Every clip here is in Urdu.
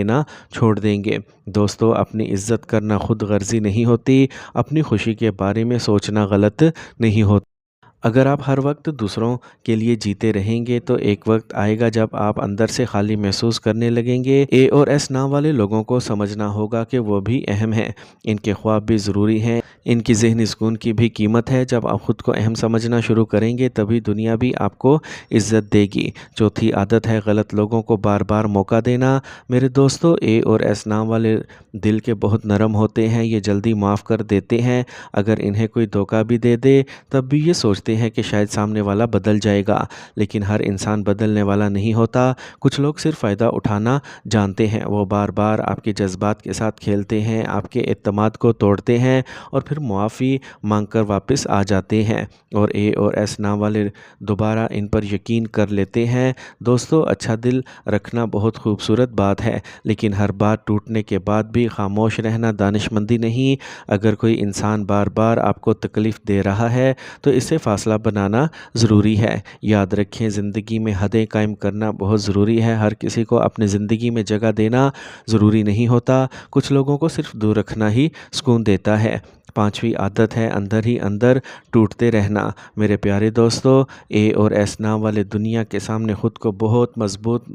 لینا چھوڑ دیں گے۔ دوستو، اپنی عزت کرنا خود غرضی نہیں ہوتی، اپنی خوشی کے بارے میں سوچنا غلط نہیں ہوتا۔ اگر آپ ہر وقت دوسروں کے لیے جیتے رہیں گے تو ایک وقت آئے گا جب آپ اندر سے خالی محسوس کرنے لگیں گے۔ اے اور ایس نام والے لوگوں کو سمجھنا ہوگا کہ وہ بھی اہم ہیں، ان کے خواب بھی ضروری ہیں، ان کی ذہنی سکون کی بھی قیمت ہے۔ جب آپ خود کو اہم سمجھنا شروع کریں گے تبھی دنیا بھی آپ کو عزت دے گی۔ چوتھی عادت ہے غلط لوگوں کو بار بار موقع دینا۔ میرے دوستو، اے اور ایس نام والے دل کے بہت نرم ہوتے ہیں، یہ جلدی معاف کر دیتے ہیں۔ اگر انہیں کوئی دھوکہ بھی دے دے تب بھی یہ سوچتے ہیں کہ شاید سامنے والا بدل جائے گا، لیکن ہر انسان بدلنے والا نہیں ہوتا۔ کچھ لوگ صرف فائدہ اٹھانا جانتے ہیں، وہ بار بار آپ کے جذبات کے ساتھ کھیلتے ہیں، آپ کے اعتماد کو توڑتے ہیں اور پھر معافی مانگ کر واپس آ جاتے ہیں، اور اے اور ایس نام والے دوبارہ ان پر یقین کر لیتے ہیں۔ دوستو، اچھا دل رکھنا بہت خوبصورت بات ہے، لیکن ہر بات ٹوٹنے کے بعد بھی خاموش رہنا دانشمندی نہیں۔ اگر کوئی انسان بار بار آپ کو تکلیف دے رہا ہے تو اس سے فاصلہ بنانا ضروری ہے۔ یاد رکھیں، زندگی میں حدیں قائم کرنا بہت ضروری ہے۔ ہر کسی کو اپنی زندگی میں جگہ دینا ضروری نہیں ہوتا، کچھ لوگوں کو صرف دور رکھنا ہی سکون دیتا ہے۔ پانچویں عادت ہے اندر ہی اندر ٹوٹتے رہنا۔ میرے پیارے دوستو، اے اور ایس نام والے دنیا کے سامنے خود کو بہت مضبوط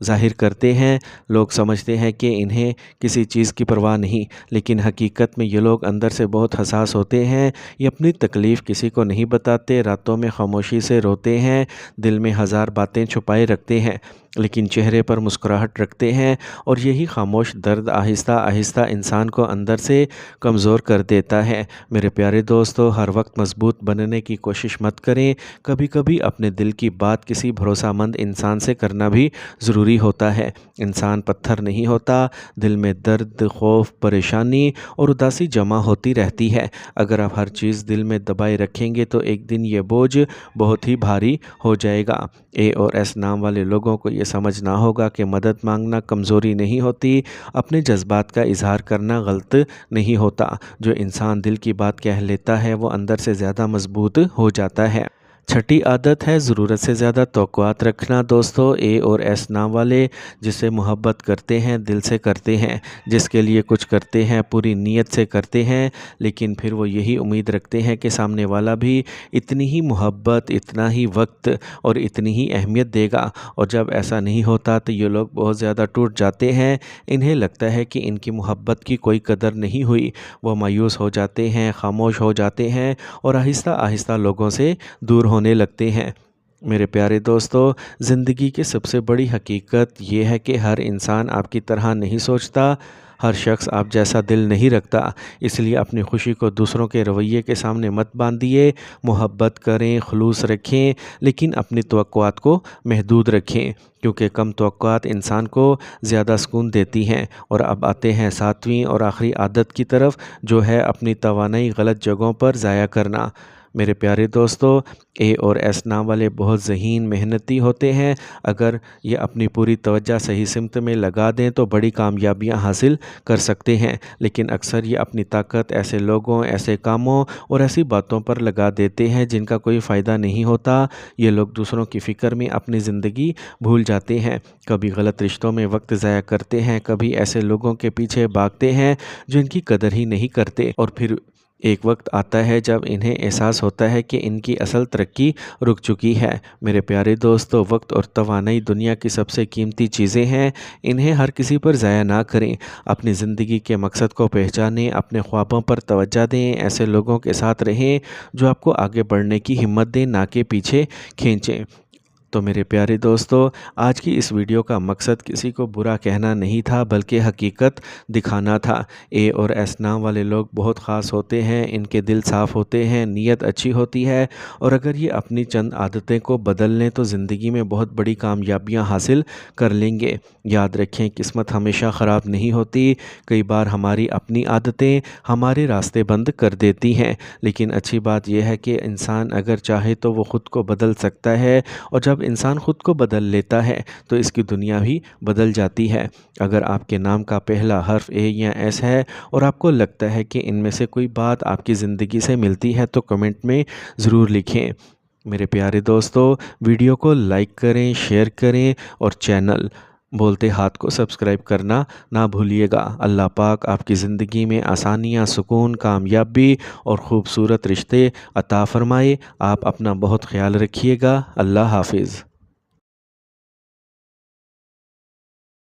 ظاہر کرتے ہیں۔ لوگ سمجھتے ہیں کہ انہیں کسی چیز کی پرواہ نہیں، لیکن حقیقت میں یہ لوگ اندر سے بہت حساس ہوتے ہیں۔ یہ اپنی تکلیف کسی کو نہیں بتاتے، راتوں میں خاموشی سے روتے ہیں، دل میں ہزار باتیں چھپائے رکھتے ہیں، لیکن چہرے پر مسکراہٹ رکھتے ہیں، اور یہی خاموش درد آہستہ آہستہ انسان کو اندر سے کمزور کر دیتا ہے۔ میرے پیارے دوستو، ہر وقت مضبوط بننے کی کوشش مت کریں، کبھی کبھی اپنے دل کی بات کسی بھروسہ مند انسان سے کرنا بھی ضروری ہوتا ہے۔ انسان پتھر نہیں ہوتا، دل میں درد، خوف، پریشانی اور اداسی جمع ہوتی رہتی ہے۔ اگر آپ ہر چیز دل میں دبائے رکھیں گے تو ایک دن یہ بوجھ بہت ہی بھاری ہو جائے گا۔ اے اور ایس نام والے لوگوں کو یہ سمجھنا ہوگا کہ مدد مانگنا کمزوری نہیں ہوتی، اپنے جذبات کا اظہار کرنا غلط نہیں ہوتا۔ جو انسان دل کی بات کہہ لیتا ہے وہ اندر سے زیادہ مضبوط ہو جاتا ہے۔ چھٹی عادت ہے ضرورت سے زیادہ توقعات رکھنا۔ دوستو، اے اور ایس نام والے جس سے محبت کرتے ہیں دل سے کرتے ہیں، جس کے لیے کچھ کرتے ہیں پوری نیت سے کرتے ہیں، لیکن پھر وہ یہی امید رکھتے ہیں کہ سامنے والا بھی اتنی ہی محبت، اتنا ہی وقت اور اتنی ہی اہمیت دے گا، اور جب ایسا نہیں ہوتا تو یہ لوگ بہت زیادہ ٹوٹ جاتے ہیں۔ انہیں لگتا ہے کہ ان کی محبت کی کوئی قدر نہیں ہوئی، وہ مایوس ہو جاتے ہیں، خاموش ہو جاتے ہیں اور آہستہ آہستہ لوگوں سے دور ہونے لگتے ہیں۔ میرے پیارے دوستو، زندگی کی سب سے بڑی حقیقت یہ ہے کہ ہر انسان آپ کی طرح نہیں سوچتا، ہر شخص آپ جیسا دل نہیں رکھتا، اس لیے اپنی خوشی کو دوسروں کے رویے کے سامنے مت باندھیے۔ محبت کریں، خلوص رکھیں، لیکن اپنی توقعات کو محدود رکھیں، کیونکہ کم توقعات انسان کو زیادہ سکون دیتی ہیں۔ اور اب آتے ہیں ساتویں اور آخری عادت کی طرف، جو ہے اپنی توانائی غلط جگہوں پر ضائع کرنا۔ میرے پیارے دوستو، اے اور ایس نام والے بہت ذہین محنتی ہوتے ہیں۔ اگر یہ اپنی پوری توجہ صحیح سمت میں لگا دیں تو بڑی کامیابیاں حاصل کر سکتے ہیں، لیکن اکثر یہ اپنی طاقت ایسے لوگوں، ایسے کاموں اور ایسی باتوں پر لگا دیتے ہیں جن کا کوئی فائدہ نہیں ہوتا۔ یہ لوگ دوسروں کی فکر میں اپنی زندگی بھول جاتے ہیں، کبھی غلط رشتوں میں وقت ضائع کرتے ہیں، کبھی ایسے لوگوں کے پیچھے بھاگتے ہیں جو ان کی قدر ہی نہیں کرتے، اور پھر ایک وقت آتا ہے جب انہیں احساس ہوتا ہے کہ ان کی اصل ترقی رک چکی ہے۔ میرے پیارے دوستو، وقت اور توانائی دنیا کی سب سے قیمتی چیزیں ہیں، انہیں ہر کسی پر ضائع نہ کریں۔ اپنی زندگی کے مقصد کو پہچانیں، اپنے خوابوں پر توجہ دیں، ایسے لوگوں کے ساتھ رہیں جو آپ کو آگے بڑھنے کی ہمت دیں، نہ کہ پیچھے کھینچیں۔ تو میرے پیارے دوستو، آج کی اس ویڈیو کا مقصد کسی کو برا کہنا نہیں تھا، بلکہ حقیقت دکھانا تھا۔ اے اور ایس نام والے لوگ بہت خاص ہوتے ہیں، ان کے دل صاف ہوتے ہیں، نیت اچھی ہوتی ہے، اور اگر یہ اپنی چند عادتیں کو بدل لیں تو زندگی میں بہت بڑی کامیابیاں حاصل کر لیں گے۔ یاد رکھیں، قسمت ہمیشہ خراب نہیں ہوتی، کئی بار ہماری اپنی عادتیں ہمارے راستے بند کر دیتی ہیں، لیکن اچھی بات یہ ہے کہ انسان اگر چاہے تو وہ خود کو بدل سکتا ہے، اور جب انسان خود کو بدل لیتا ہے تو اس کی دنیا بھی بدل جاتی ہے۔ اگر آپ کے نام کا پہلا حرف اے یا ایس ہے اور آپ کو لگتا ہے کہ ان میں سے کوئی بات آپ کی زندگی سے ملتی ہے تو کمنٹ میں ضرور لکھیں۔ میرے پیارے دوستو، ویڈیو کو لائک کریں، شیئر کریں اور چینل بولتے ہاتھ کو سبسکرائب کرنا نہ بھولیے گا۔ اللہ پاک آپ کی زندگی میں آسانیاں، سکون، کامیابی اور خوبصورت رشتے عطا فرمائے۔ آپ اپنا بہت خیال رکھیے گا۔ اللہ حافظ۔